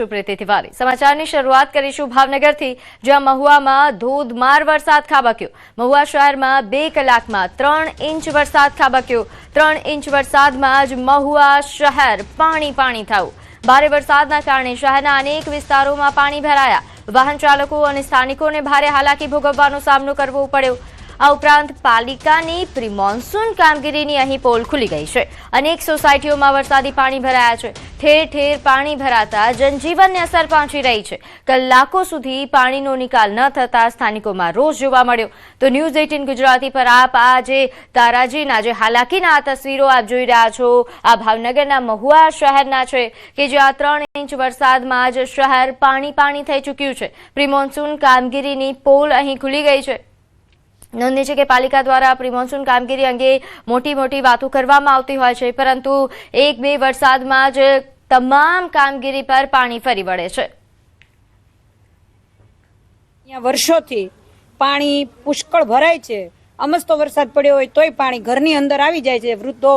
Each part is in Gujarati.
છું પ્રીતિ તિવારી। સમાચારની શરૂઆત કરીશું ભાવનગરથી, જ્યાં મહુવામાં ધોધમાર વરસાદ ખાબક્યો। મહુવા શહેરમાં 2 કલાકમાં 3 ઇંચ વરસાદ ખાબક્યો। 3 ઇંચ વરસાદમાં જ મહુવા શહેર પાણી થયું। ભારે વરસાદના કારણે શહેરના અનેક વિસ્તારોમાં પાણી ભરાયા। વાહન ચાલકો અને સ્થાનિકોને ભારે હાલાકી ભોગવવાનો સામનો કરવો પડ્યો। આ ઉપરાંત પાલિકાની પ્રી મોન્સૂન કામગીરીની અહીં પોલ ખુલી ગઈ છે। અનેક સોસાયટીઓમાં વરસાદી પાણી ભરાયા છે। ઠેર ઠેર પાણી ભરાતા જનજીવનને અસર પહોંચી રહી છે। કલાકો સુધી પાણીનો નિકાલ ન થતા સ્થાનિકોમાં રોષ જોવા મળ્યો। તો ન્યૂઝ 18 ગુજરાતી પર આપ આજે તારાજીના જે હાલાકીના આ તસવીરો આપ જોઈ રહ્યા છો, આ ભાવનગરના મહુવા શહેરના છે કે જ્યાં 3 ઇંચ વરસાદમાં જ શહેર પાણી થઈ ચૂક્યું છે। પ્રી મોન્સૂન કામગીરીની પોલ અહીં ખુલી ગઈ છે। નોંધનીય છે કે પાલિકા દ્વારા પ્રી મોન્સૂન કામગીરી અંગે મોટી વાતો કરવામાં આવતી હોય છે, પરંતુ 1-2 વરસાદમાં જ તમામ કામગીરી પર પાણી ફરી વળે છે। અહીંયા વર્ષોથી પાણી પુષ્કળ ભરાય છે। અમસ્તો વરસાદ પડ્યો હોય તોય પાણી ઘરની અંદર આવી જાય છે। વૃદ્ધો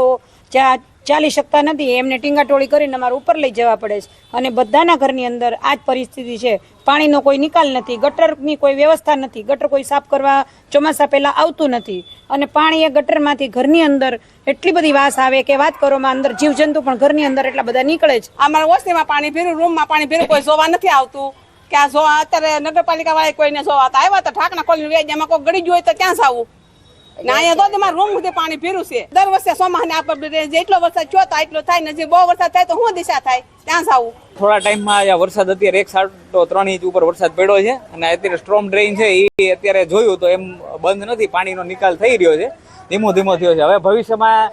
જ્યાં ચાલી શકતા નથી એમને ટીંગાટોળી કરીને અમારે ઉપર લઈ જવા પડે છે, અને બધાના ઘરની અંદર આ જ પરિસ્થિતિ છે। પાણીનો કોઈ નિકાલ નથી, ગટરની કોઈ વ્યવસ્થા નથી, ગટર કોઈ સાફ કરવા ચોમાસા પહેલા આવતું નથી, અને પાણી એ ગટરમાંથી ઘરની અંદર એટલી બધી વાસ આવે કે વાત કરવામાં અંદર જીવજંતુ પણ ઘરની અંદર એટલા બધા નીકળે છે। અમારે ઓસરીમાં પાણી ભર્યું, રૂમમાં પાણી ભર્યું, કોઈ જોવા નથી આવતું કે આ જોવા અત્યારે નગરપાલિકા વાળા કોઈને જોવા આવ્યા તો ઠાકણા ખોલીને એમાં કોઈ ગળી ગયું હોય તો ક્યાં જવું? અહીંયા તો રૂમ સુધી પાણી ભર્યું છે। દર વર્ષે સોમાને આપણે જેટલો વરસાદ થયો તો એટલો થાય ને, જે બહુ વરસાદ થાય તો શું દિશા થાય, ત્યાં જવું? થોડા ટાઈમમાં વરસાદ અત્યારે 1.3 ઇંચ ઉપર વરસાદ પડ્યો છે, અને અત્યારે સ્ટ્રોમ ડ્રેઇન છે એ અત્યારે જોયું તો એમ બંધ નથી, પાણીનો નિકાલ થઈ રહ્યો છે, ધીમો થયો છે। હવે ભવિષ્યમાં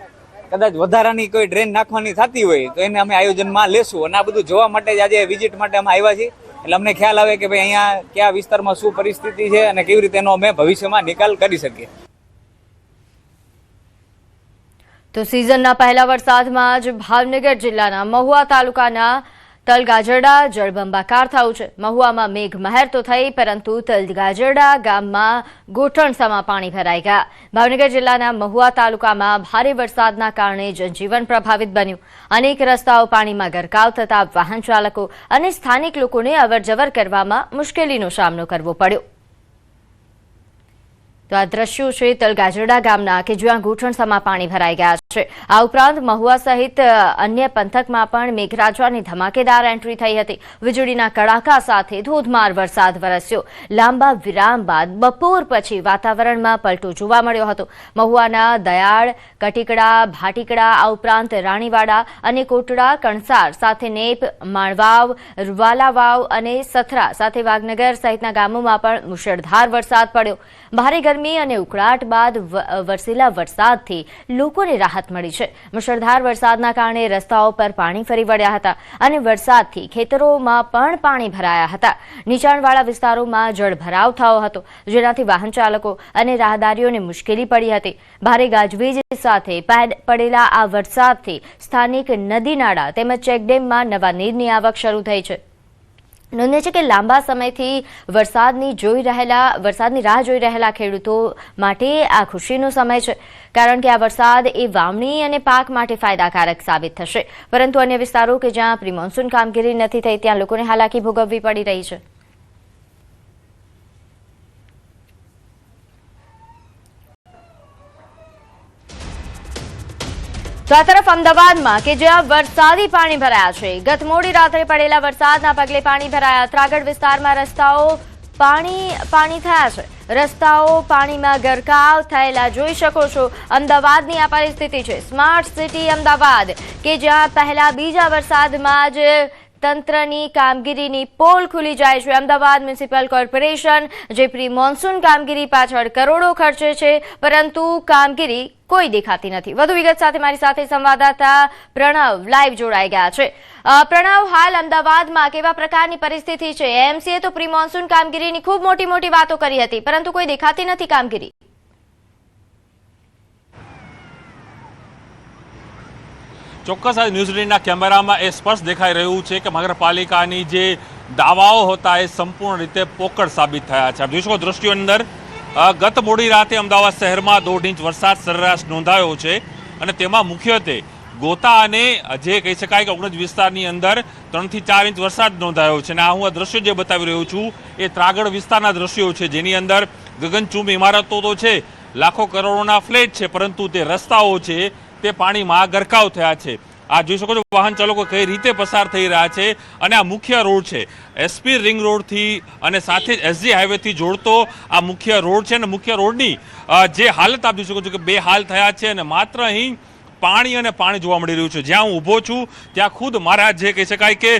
કદાચ વધારાની કોઈ ડ્રેન નાખવાની થતી હોય તો એને અમે આયોજનમાં લેશું, અને આ બધું જોવા માટે જ આજે વિઝિટ માટે અમે આવ્યા છીએ। એટલે અમને ખ્યાલ આવે કે ભાઈ અહીંયા કયા વિસ્તારમાં શું પરિસ્થિતિ છે અને કેવી રીતે એનો અમે ભવિષ્યમાં નિકાલ કરી શકીએ। તો સિઝનના પહેલા વરસાદમાં જ ભાવનગર જિલ્લાના મહુવા તાલુકાના તલગાજરડા જળબંબાકાર થયું છે। મહુવામાં મેઘમહેર તો થઈ, પરંતુ તલગાજરડા ગામમાં ગોઠણસામાં પાણી ભરાઈ ગયા। ભાવનગર જિલ્લાના મહુવા તાલુકામાં ભારે વરસાદના કારણે જનજીવન પ્રભાવિત બન્યું। અનેક રસ્તાઓ પાણીમાં ગરકાવ થતા વાહન ચાલકો અને સ્થાનિક લોકોને અવરજવર કરવામાં મુશ્કેલીનો સામનો કરવો પડ્યો। તો આ દ્રશ્યો છે તલગાજરડા ગામના કે જ્યાં ગોઠણસામાં પાણી ભરાઈ ગયા છે। આ ઉપરાંત મહુવા સહિત અન્ય પંથકમાં પણ મેઘરાજાની ધમાકેદાર એન્ટ્રી થઈ હતી। વીજળીના કડાકા સાથે ધોધમાર વરસાદ વરસ્યો। લાંબા વિરામ બાદ બપોર પછી વાતાવરણમાં પલટો જોવા મળ્યો હતો। મહુવાના દયાળ, કટીકડા, ભાટીકડા, આ ઉપરાંત રાણીવાડા અને કોટડા, કણસાર સાથે નેપ, માણવાવ, વાલાવાવ અને સથરા સાથે વાઘનગર સહિતના ગામોમાં પણ મુશળધાર વરસાદ પડ્યો। ભારે ગરમી અને ઉકળાટ બાદ વરસેલા વરસાદથી લોકોને રાહત મળી છે। મુશળધાર વરસાદના કારણે રસ્તાઓ પર પાણી ફરી વળ્યા હતા, અને વરસાદથી ખેતરોમાં પણ પાણી ભરાયા હતા। નીચાણવાળા વિસ્તારોમાં જળભરાવ થયો હતો, જેનાથી વાહન ચાલકો અને રાહદારીઓને મુશ્કેલી પડી હતી। ભારે ગાજવીજ સાથે પડેલા આ વરસાદથી સ્થાનિક નદી નાળા તેમજ ચેકડેમમાં નવા નીરની આવક શરૂ થઈ છે। નોંધનીય છે કે લાંબા સમયથી વરસાદની રાહ જોઈ રહેલા ખેડૂતો માટે આ ખુશીનો સમય છે, કારણ કે આ વરસાદ એ વાવણી અને પાક માટે ફાયદાકારક સાબિત થશે। પરંતુ અન્ય વિસ્તારો કે જ્યાં પ્રી મોન્સૂન કામગીરી નથી થઈ ત્યાં લોકોને હાલાકી ભોગવવી પડી રહી છે। તો આ તરફ અમદાવાદમાં કે જ્યાં વરસાદી પાણી ભરાયા છે। ગત મોડી રાત્રે પડેલા વરસાદના પગલે પાણી ભરાયા। ત્રાગડ વિસ્તારમાં રસ્તાઓ પાણી થયા છે। રસ્તાઓ પાણીમાં ગરકાવ થયેલા જોઈ શકો છો। અમદાવાદની આ પરિસ્થિતિ છે। સ્માર્ટ સિટી અમદાવાદ કે જ્યાં પહેલા બીજા વરસાદમાં જ તંત્રની કામગીરીની પોલ ખુલી જાય છે। અમદાવાદ મ્યુનિસિપલ કોર્પોરેશન જે પ્રી મોન્સૂન કામગીરી પાછળ કરોડો ખર્ચે છે, પરંતુ કામગીરી કોઈ દેખાતી નથી। વધુ વિગત સાથે મારી સાથે સંવાદદાતા પ્રણવ લાઈવ જોડાઈ ગયા છે। પ્રણવ, હાલ અમદાવાદમાં કેવા પ્રકારની પરિસ્થિતિ છે? એમસીએ તો પ્રી મોન્સૂન કામગીરીની ખૂબ મોટી વાતો કરી હતી, પરંતુ કોઈ દેખાતી નથી કામગીરી। ચોક્કસ આ ન્યૂઝીલેન્ડના કેમેરામાં એ સ્પષ્ટ દેખાઈ રહ્યું છે કે નગરપાલિકાની જે દાવાઓ હતા એ સંપૂર્ણ રીતે પોકળ સાબિત થયા છે। જોઈ શકો દ્રશ્યોની અંદર ગત મોડી રાતે અમદાવાદ શહેરમાં 1.5 ઇંચ વરસાદ સરેરાશ નોંધાયો છે, અને તેમાં મુખ્યત્વે ગોતા અને જે કહી શકાય કે ઓગણજ વિસ્તારની અંદર 3 થી 4 ઇંચ વરસાદ નોંધાયો છે. અને આ હું આ દ્રશ્યો જે બતાવી રહ્યો છું એ ત્રાગડ વિસ્તારના દ્રશ્યો છે, જેની અંદર ગગનચુંબી ઇમારતો તો છે, લાખો કરોડોના ફ્લેટ છે, પરંતુ તે રસ્તાઓ છે તે પાણીમાં ગરકાવ થયા છે. આ જોઈ શકો છો વાહન ચાલકો કઈ રીતે પસાર થઈ રહ્યા છે. અને આ મુખ્ય રોડ છે, એસપી રિંગ રોડથી અને સાથે જ એસજી હાઈવેથી જોડતો આ મુખ્ય રોડ છે. અને મુખ્ય રોડની જે હાલત આપ જોઈ શકો છો કે બે હાલ થયા છે અને માત્ર અહીં પાણી અને પાણી જોવા મળી રહ્યું છે. જ્યાં હું ઊભો છું ત્યાં ખુદ મારા જે કહી શકાય કે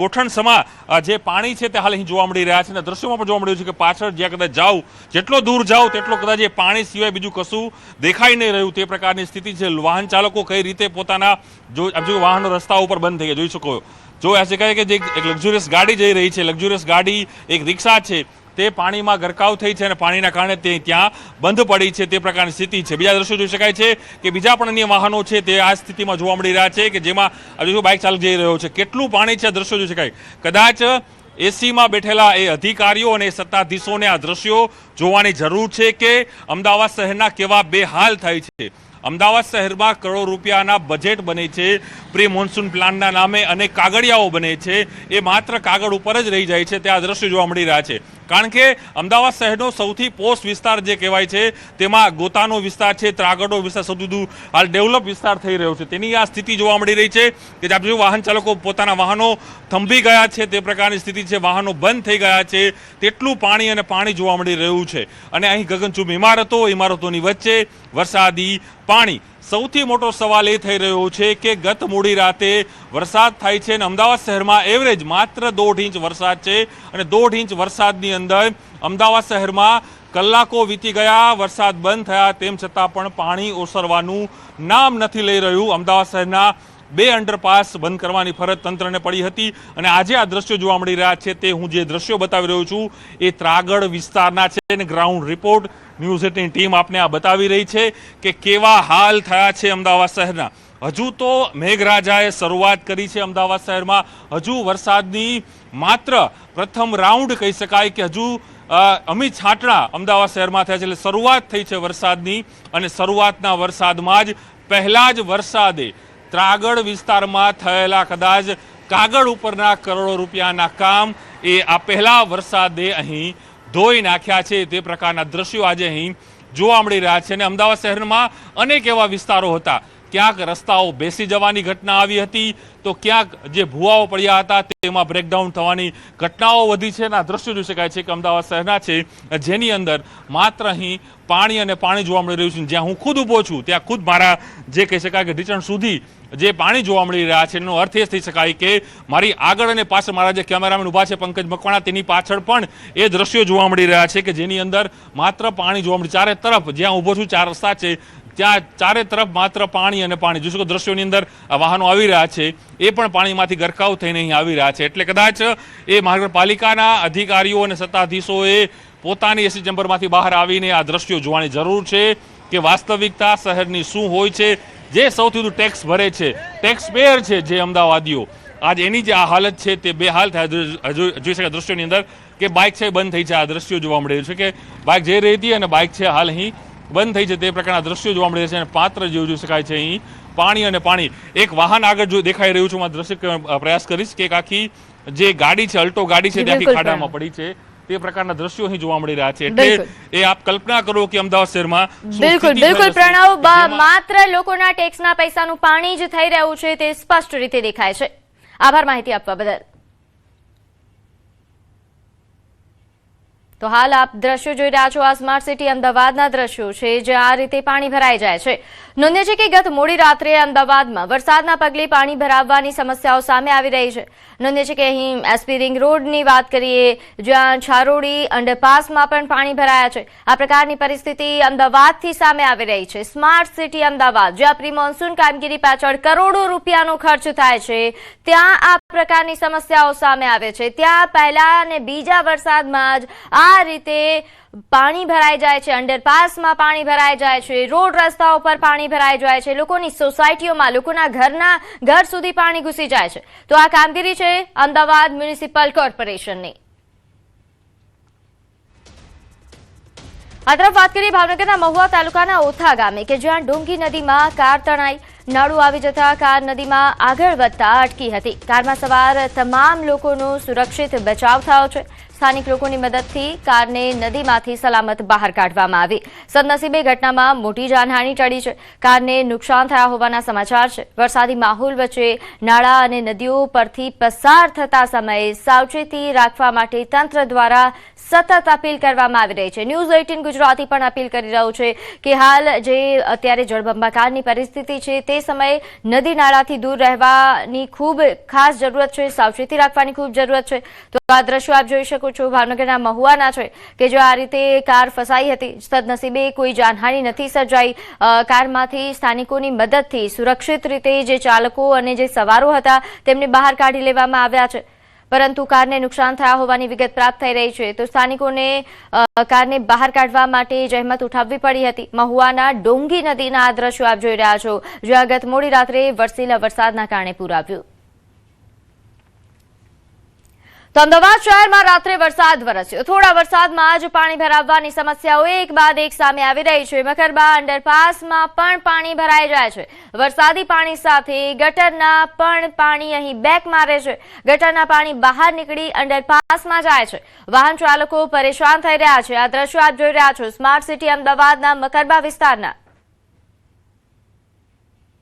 ગોઠણસમા જે પાણી છે તે હાલ અહીં જોવા મળી રહ્યા છે. અને દ્રશ્યોમાં પણ જોવા મળ્યું છે કે પાછળ જ્યાં કદાચ જાઓ, જેટલો દૂર જાઓ તેટલો કદાચ એ પાણી સિવાય બીજું કશું દેખાઈ નહીં રહ્યું તે પ્રકારની સ્થિતિ છે. વાહન ચાલકો કઈ રીતે પોતાના જો વાહનો રસ્તા ઉપર બંધ થઈ ગયા જોઈ શકો. જો આ શકાય કે જે એક લક્ઝુરિયસ ગાડી જઈ રહી છે, લક્ઝુરિયસ ગાડી એક રિક્ષા છે, તે પાણીમાં ગરકાવ થઈ છે અને પાણીના કારણે તે ત્યાં બંધ પડી છે તે પ્રકારની સ્થિતિ છે. બીજા દ્રશ્યો જોઈ શકાય છે કે બીજા પણ અન્ય વાહનો છે તે આ સ્થિતિમાં જોવા મળી રહ્યા છે કે જેમાં હજુ બાઇક ચાલક જઈ રહ્યો છે. કેટલું પાણી છે આ દ્રશ્યો જોઈ શકાય. કદાચ એસીમાં બેઠેલા એ અધિકારીઓ અને સત્તાધીશોને આ દ્રશ્યો જોવાની જરૂર છે કે અમદાવાદ શહેરના કેવા બે હાલ થાય છે. અમદાવાદ શહેરમાં કરોડો રૂપિયાના બજેટ બને છે, પ્રી મોન્સૂન પ્લાનના નામે અનેક કાગળિયાઓ બને છે, એ માત્ર કાગળ ઉપર જ રહી જાય છે. તે આ દ્રશ્યો જોવા મળી રહ્યા છે. કારણ કે અમદાવાદ શહેરનો સૌથી પોસ્ટ વિસ્તાર જે કહેવાય છે તેમાં ગોતાનો વિસ્તાર છે, ત્રાગડનો વિસ્તાર સૌથી વધુ હાલ ડેવલપ વિસ્તાર થઈ રહ્યો છે. તેની આ સ્થિતિ જોવા મળી રહી છે કે આપ જો વાહન ચાલકો પોતાના વાહનો થંભી ગયા છે તે પ્રકારની સ્થિતિ છે, વાહનો બંધ થઈ ગયા છે, તેટલું પાણી અને પાણી જોવા મળી રહ્યું છે. અને અહીં ગગનચુંબી ઇમારતોની વચ્ચે વરસાદી પાણી. સૌથી મોટો સવાલ એ થઈ રહ્યો છે કે ગત મોડી રાતે વરસાદ થાય છે અને અમદાવાદ શહેરમાં એવરેજ માત્ર 1.5 ઇંચ વરસાદ છે. અને 1.5 ઇંચ વરસાદની અંદર અમદાવાદ શહેરમાં કલાકો વીતી ગયા, વરસાદ બંધ થયા, તેમ છતાં પણ પાણી ઓસરવાનું નામ નથી લઈ રહ્યું. અમદાવાદ શહેરના 2 અંડરપાસ બંધ કરવાની ફરજ તંત્રને પડી હતી. અને આજે આ દ્રશ્યો જોવા મળી રહ્યા છે તે હું જે દ્રશ્યો બતાવી રહ્યો છું એ ત્રાગડ વિસ્તારના છે અને ગ્રાઉન્ડ રિપોર્ટ ન્યૂઝ 18 ટીમ આપને આ બતાવી રહી છે કે કેવા હાલ થયા છે અમદાવાદ શહેરના. હજુ તો મેઘરાજાએ શરૂઆત કરી છે અમદાવાદ શહેરમાં. હજુ વરસાદની માત્ર પ્રથમ રાઉન્ડ કહી શકાય કે હજુ અમી છાંટણા અમદાવાદ શહેરમાં થયા છે. એટલે શરૂઆત થઈ છે વરસાદની અને શરૂઆતના વરસાદમાં જ પહેલા જ વરસાદે ત્રાગડ વિસ્તારમાં થયેલા કદાચ કાગળ ઉપરના કરોડો રૂપિયાના કામ એ આ પહેલા વરસાદે અહીં ધોઈ નાખ્યા છે. તે પ્રકારના દ્રશ્યો આજે અહીં જોવા મળી રહ્યા છે. અને અમદાવાદ શહેરમાં અનેક એવા વિસ્તારો હતા, ક્યાંક રસ્તાઓ બેસી જવાની ઘટના આવી હતી, તો ક્યાંક જે ભૂવાઓ પડ્યા હતા તેમાં બ્રેકડાઉન થવાની ઘટનાઓ વધી છે. અને આ દ્રશ્યો જોઈ શકાય છે કે અમદાવાદ શહેરના છે જેની અંદર માત્ર અહીં પાણી અને પાણી જોવા મળી રહ્યું છે. જ્યાં હું ખુદ ઊભો છું ત્યાં ખુદ મારા જે કહી શકાય કે ઢીચણ સુધી જે પાણી જોવા મળી રહ્યા છે એનો અર્થ એ થઈ શકાય કે મારી આગળ અને પાછળ મારા જે કેમેરામેન ઊભા છે પંકજ મકવાણા, તેની પાછળ પણ એ દ્રશ્યો જોવા મળી રહ્યા છે કે જેની અંદર માત્ર પાણી જોવા મળી. ચારે તરફ જ્યાં ઊભો છું 4 રસ્તા છે ત્યાં ચારે તરફ માત્ર પાણી અને પાણી. જોઈ શકો દ્રશ્યોની અંદર આ વાહનો આવી રહ્યા છે એ પણ પાણીમાંથી ગરકાવ થઈને અહીં આવી રહ્યા છે. એટલે કદાચ એ મહાનગરપાલિકાના અધિકારીઓ અને સત્તાધીશોએ પોતાની એસી ચેમ્બરમાંથી બહાર આવીને આ દ્રશ્યો જોવાની જરૂર છે કે વાસ્તવિકતા શહેરની શું હોય છે. જે સૌથી વધુ ટેક્સ ભરે છે, ટેક્સ પેયર છે જે અમદાવાદીઓ, આજ એની જે આ હાલત છે તે બે હાલ થાય જોઈ શકાય દ્રશ્યોની અંદર કે બાઇક છે બંધ થઈ છે. આ દ્રશ્યો જોવા મળી રહ્યું છે કે બાઇક જઈ રહી હતી અને બાઇક છે હાલ અહીં બંધ થઈ છે. તે પ્રકારના દ્રશ્યો જોવા મળી રહ્યા છે અને પાત્ર જેવું જોઈ શકાય છે અહીં પાણી અને પાણી. એક વાહન આગળ જો દેખાઈ રહ્યું છે, હું દ્રશ્ય પ્રયાસ કરીશ કે આખી જે ગાડી છે, અલ્ટો ગાડી છે, તે આખી ખાડામાં પડી છે. તે પ્રકારના દ્રશ્યો અહીં જોવા મળી રહ્યા છે. એટલે એ આપ કલ્પના કરો કે અમદાવાદ શહેરમાં બિલકુલ પ્રણવ, માત્ર લોકોના ટેક્સના પૈસાનું પાણી જ થઈ રહ્યું છે તે સ્પષ્ટ રીતે દેખાય છે. આભાર માહિતી આપવા બદલ. તો હાલ આપ દ્રશ્યો જોઈ રહ્યા છો આ સ્માર્ટ સિટી અમદાવાદના દ્રશ્યો છે જે આ રીતે પાણી ભરાઈ જાય છે. નોંધ્ય છે કે ગત મોડી રાત્રે અમદાવાદમાં વરસાદના પગલે પાણી ભરાવવાની સમસ્યાઓ સામે આવી રહી છે. નોંધ્ય છે કે અહીં એસપી રિંગ રોડની વાત કરીએ જ્યાં છારોડી અંડરપાસમાં પણ પાણી ભરાયા છે. આ પ્રકારની પરિસ્થિતિ અમદાવાદથી સામે આવી રહી છે. સ્માર્ટ સિટી અમદાવાદ જ્યાં પ્રી મોન્સૂન કામગીરી પાછળ કરોડો રૂપિયાનો ખર્ચ થાય છે ત્યાં આ પ્રકારની સમસ્યાઓ સામે આવે છે. ત્યાં પહેલા અને બીજા વરસાદમાં જ આ રીતે પાણી ભરાઈ જાય છે, અંડરપાસમાં પાણી ભરાઈ જાય છે, રોડ રસ્તાઓ પર પાણી ભરાઈ જાય છે, લોકોની સોસાયટીઓમાં, લોકોના ઘર સુધી પાણી ઘૂસી જાય છે. તો આ કામગીરી છે અમદાવાદ મ્યુનિસિપલ કોર્પોરેશનની. આ તરફ વાત કરીએ ભાવનગરના મહુવા તાલુકાના ઓથા ગામે કે જ્યાં ડોંગી નદીમાં કાર તણાઈ નાળું આવી જતા કાર નદીમાં આગળ વધતા અટકી હતી. કારમાં સવાર તમામ લોકોનો સુરક્ષિત બચાવ થયો છે. સ્થાનિક લોકોની મદદથી કારને નદીમાંથી સલામત બહાર કાઢવામાં આવી. સદનસીબે ઘટનામાં મોટી જાનહાનિ ટળી છે. કારને નુકસાન થયા હોવાના સમાચાર છે. વરસાદી માહોલ વચ્ચે નાળા અને નદીઓ પરથી પસાર થતા સમયે સાવચેતી રાખવા માટે તંત્ર દ્વારા સતત અપીલ કરવામાં આવી રહી છે. ન્યૂઝ 18 ગુજરાતી પણ અપીલ કરી રહ્યું છે કે હાલ જે અત્યારે જળબંબાકારની પરિસ્થિતિ છે તે સમયે નદી નાળાથી દૂર રહેવાની ખૂબ ખાસ જરૂરત છે. સાવચેતી રાખવાની ખૂબ જરૂરત છે. તો આ દ્રશ્યો આપ જોઈ શકો છો ભાવનગરના મહુવાના છે કે જો આ રીતે કાર ફસાઈ હતી. સદનસીબે કોઈ જાનહાનિ નથી સર્જાઈ. કારમાંથી સ્થાનિકોની મદદથી સુરક્ષિત રીતે જે ચાલકો અને જે સવારો હતા તેમને બહાર કાઢી લેવામાં આવ્યા છે. પરંતુ કારને નુકસાન થયા હોવાની વિગત પ્રાપ્ત થઈ રહી છે. તો સ્થાનિકોને કારને બહાર કાઢવા માટે જહેમત ઉઠાવવી પડી હતી. મહુવાના ડોંગી નદીના આ દ્રશ્યો આપ જોઈ રહ્યા છો જ્યાં ગત મોડી રાત્રે વરસેલા વરસાદના કારણે પૂર આવ્યું. તો અમદાવાદ શહેરમાં રાત્રે વરસાદ વરસ્યો. થોડા વરસાદમાં જ પાણી ભરાવવાની સમસ્યાઓ એક બાદ એક સામે આવી રહી છે. મકરબા અંડરપાસમાં પણ પાણી ભરાઈ જાય છે. વરસાદી પાણી સાથે ગટરના પણ પાણી અહીં બેક મારે છે. ગટરના પાણી બહાર નીકળી અંડરપાસમાં જાય છે. વાહન ચાલકો પરેશાન થઈ રહ્યા છે. આ દ્રશ્યો આપ જોઈ રહ્યા છો સ્માર્ટ સિટી અમદાવાદના મકરબા વિસ્તારના.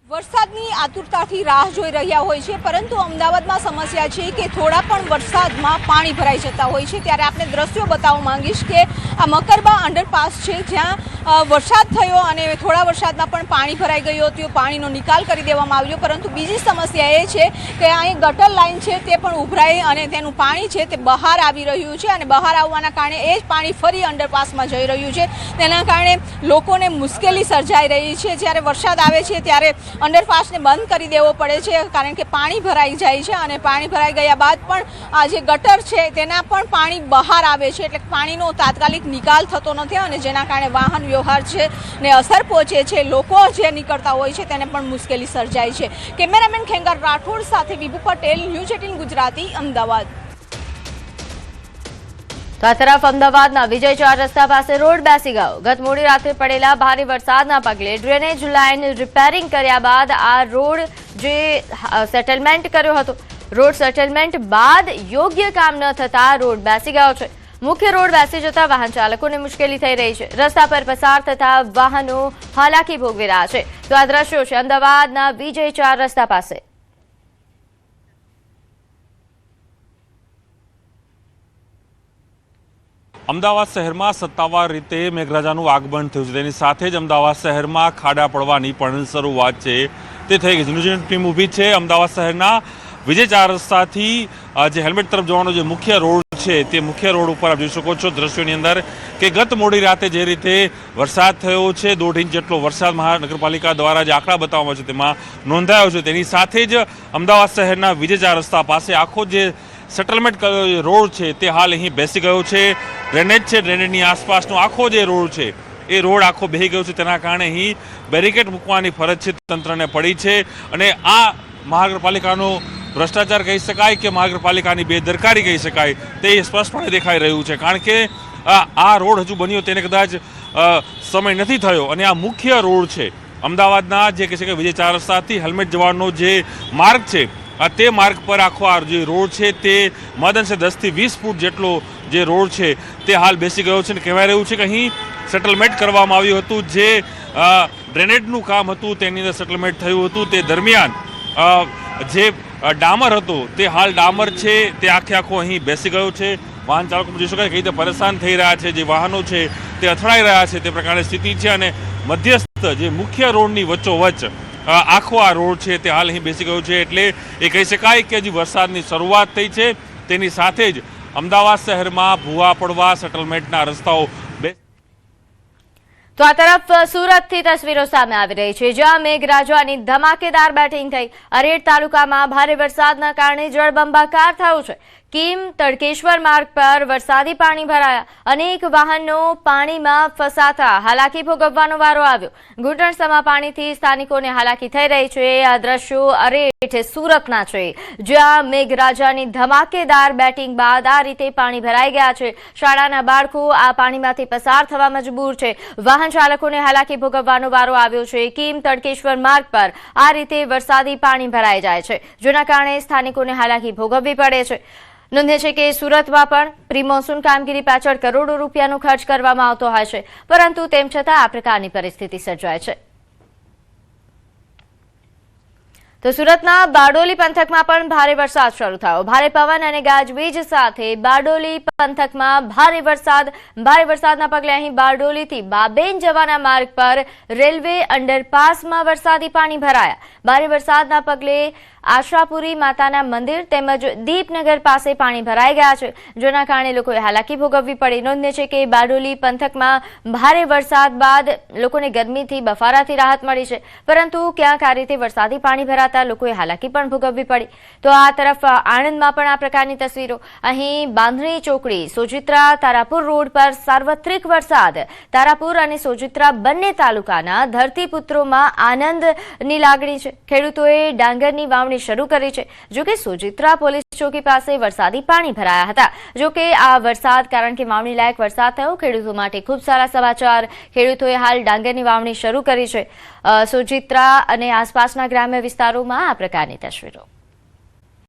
વરસાદની આતુરતાથી રાહ જોઈ રહ્યા હોય છે, પરંતુ અમદાવાદમાં સમસ્યા છે કે થોડા પણ વરસાદમાં પાણી ભરાઈ જતા હોય છે. ત્યારે આપણે દ્રશ્યો બતાવવા માંગીશ કે આ મકરબા અંડરપાસ છે જ્યાં વરસાદ થયો અને થોડા વરસાદમાં પણ પાણી ભરાઈ ગયું હતું. પાણીનો નિકાલ કરી દેવામાં આવ્યો, પરંતુ બીજી સમસ્યા એ છે કે અહીં ગટર લાઇન છે તે પણ ઉભરાઈ અને તેનું પાણી છે તે બહાર આવી રહ્યું છે અને બહાર આવવાના કારણે એ જ પાણી ફરી અંડરપાસમાં જઈ રહ્યું છે. તેના કારણે લોકોને મુશ્કેલી સર્જાઈ રહી છે. જ્યારે વરસાદ આવે છે ત્યારે અંડરપાસને બંધ કરી દેવો પડે છે, કારણ કે પાણી ભરાઈ જાય છે અને પાણી ભરાઈ ગયા બાદ પણ આ જે ગટર છે તેના પણ પાણી બહાર આવે છે. એટલે પાણીનો તાત્કાલિક નિકાલ થતો નથી અને જેના કારણે વાહન વ્યવહાર છે ને અસર પહોંચે છે. લોકો જે નીકળતા હોય છે તેને પણ મુશ્કેલી સર્જાય છે. કેમેરામેન ખેંગાર રાઠોડ સાથે વિભુ પટેલ, ન્યૂઝ 18 ગુજરાતી, અમદાવાદ. તો આ તરફ અમદાવાદના વિજય 4 રસ્તા પાસે રોડ બેસી ગયો. ગત મોડી રાત્રે પડેલા ભારે વરસાદના પગલે ડ્રેનેજ લાઇન રિપેરિંગ કર્યા બાદ આ રોડ જે સેટલમેન્ટ કર્યો હતો, રોડ સેટલમેન્ટ બાદ યોગ્ય કામ ન થતા રોડ બેસી ગયો છે. મુખ્ય રોડ બેસી જતા વાહન ચાલકોને મુશ્કેલી થઈ રહી છે. રસ્તા પર પસાર થતા વાહનો હાલાકી ભોગવી રહ્યા છે. તો આ દ્રશ્યો છે અમદાવાદના વિજય 4 રસ્તા પાસે. અમદાવાદ શહેરમાં સત્તાવાર રીતે મેઘરાજાનું આગમન થયું છે. તેની સાથે જ અમદાવાદ શહેરમાં ખાડા પડવાની પણ શરૂઆત છે તે થઈ ગઈ છે. ન્યૂઝ ટીમ ઊભી છે અમદાવાદ શહેરના વિજય 4 રસ્તાથી જે હેલ્મેટ તરફ જવાનો જે મુખ્ય રોડ છે તે મુખ્ય રોડ ઉપર આપ જોઈ શકો છો દ્રશ્યોની અંદર કે ગત મોડી રાતે જે રીતે વરસાદ થયો છે, 1.5 ઇંચ જેટલો વરસાદ મહાનગરપાલિકા દ્વારા જે આંકડા બતાવવામાં છે તેમાં નોંધાયો છે. તેની સાથે જ અમદાવાદ શહેરના વિજય 4 રસ્તા પાસે આખો જે સેટલમેન્ટ રોડ છે તે હાલ અહીં બેસી ગયો છે. ડ્રેનેજ છે, ડ્રેનેજની આસપાસનો આખો જે રોડ છે એ રોડ આખો બેસી ગયો છે. તેના કારણે અહીં બેરિકેડ મૂકવાની ફરજ છે તંત્રને પડી છે અને આ મહાનગરપાલિકાનો ભ્રષ્ટાચાર કહી શકાય કે મહાનગરપાલિકાની બેદરકારી કહી શકાય તે સ્પષ્ટપણે દેખાઈ રહ્યું છે. કારણ કે આ રોડ હજુ બન્યો તેને કદાચ સમય નથી થયો અને આ મુખ્ય રોડ છે અમદાવાદના જે કહે છે કે વિજય 4 રસ્તાથી હેલ્મેટ જવાનો જે માર્ગ છે તે માર્ગ પર આખો આ જે રોડ છે તે મહદઅંશે 10 થી 20 ફૂટ જેટલો જે રોડ છે તે હાલ બેસી ગયો છે અને કહેવાય રહ્યું છે કે અહીં સેટલમેન્ટ કરવામાં આવ્યું હતું. જે ડ્રેનેજનું કામ હતું તેની અંદર સેટલમેન્ટ થયું હતું. તે દરમિયાન જે ડામર હતો તે હાલ ડામર છે તે આખો અહીં બેસી ગયો છે. વાહન ચાલકો જોઈ શકાય કઈ રીતે પરેશાન થઈ રહ્યા છે. જે વાહનો છે તે અથડાઈ રહ્યા છે તે પ્રકારની સ્થિતિ છે અને મધ્યસ્થ જે મુખ્ય રોડની વચ્ચોવચ્ચ આખો આ રોડ છે તે હાલ અહીં બેસી ગયો છે. એટલે એ કહી શકાય કે હજી વરસાદની શરૂઆત થઈ છે. તેની સાથે જ અમદાવાદ શહેરમાં ભૂવા પડવા સેટલમેન્ટના રસ્તાઓ. તો આ તરફ સુરતથી તસવીરો સામે આવી રહી છે જ્યાં મેઘરાજાની ધમાકેદાર બેટિંગ થઈ. અરેડ તાલુકામાં ભારે વરસાદના કારણે જળબંબાકાર થયું છે. કીમ તડકેશ્વર માર્ગ પર વરસાદી પાણી ભરાયા. અનેક વાહનો પાણીમાં ફસાતા હાલાકી ભોગવવાનો વારો આવ્યો. ઘૂંટણસમા પાણીથી સ્થાનિકોને હાલાકી થઈ રહી છે. આ દ્રશ્યો અરેઠ સુરતના છે, જ્યાં મેઘરાજાની ધમાકેદાર બેટિંગ બાદ આ રીતે પાણી ભરાઈ ગયા છે. શાળાના બાળકો આ પાણીમાંથી પસાર થવા મજબૂર છે. વાહન ચાલકોને હાલાકી ભોગવવાનો વારો આવ્યો છે. કીમ તડકેશ્વર માર્ગ પર આ રીતે વરસાદી પાણી ભરાઈ જાય છે, જેના કારણે સ્થાનિકોને હાલાકી ભોગવવી પડે છે. નોંધે છે કે સુરતમાં પણ પ્રી મોન્સૂન કામગીરી પાછળ કરોડો રૂપિયાનો ખર્ચ કરવામાં આવતો હોય છે, પરંતુ તેમ છતાં આ પ્રકારની પરિસ્થિતિ સર્જાય છે. તો સુરતના બારડોલી પંથકમાં પણ ભારે વરસાદ શરૂ થયો. ભારે પવન અને ગાજવીજ સાથે બારડોલી પંથકમાં ભારે વરસાદના પગલે અહીં બારડોલીથી બાબેન જવાના માર્ગ પર રેલવે અંડરપાસમાં વરસાદી પાણી ભરાયા. ભારે વરસાદના પગલે આશાપુરી માતાના મંદિર તેમજ દીપનગર પાસે પાણી ભરાઈ ગયા છે, જેના કારણે લોકોએ હાલાકી ભોગવવી પડી. નોંધનીય છે કે બારડોલી પંથકમાં ભારે વરસાદ બાદ લોકોને ગરમીથી બફારાથી રાહત મળી છે, પરંતુ ક્યાંક આ રીતે વરસાદી પાણી ભરાતા લોકોએ હાલાકી પણ ભોગવવી પડી. તો આ તરફ આણંદમાં પણ આ પ્રકારની તસવીરો. અહીં બાંધણી ચોકડી સોજિત્રા તારાપુર રોડ પર સાર્વત્રિક વરસાદ. તારાપુર અને સોજિત્રા બંને તાલુકાના ધરતીપુત્રોમાં આનંદની લાગણી છે. ખેડૂતોએ ડાંગરની વાવણી શરૂ કરી છે. જોકે સોજિત્રા પોલીસ ચોકી પાસે વરસાદી પાણી ભરાયા હતા. જોકે આ વરસાદ કારણ કે વાવણી લાયક વરસાદ થયો, ખેડૂતો માટે ખૂબ સારા સમાચાર. ખેડૂતોએ હાલ ડાંગરની વાવણી શરૂ કરી છે. સોજિત્રા અને આસપાસના ગ્રામ્ય વિસ્તારોમાં આ પ્રકારની તસવીરો.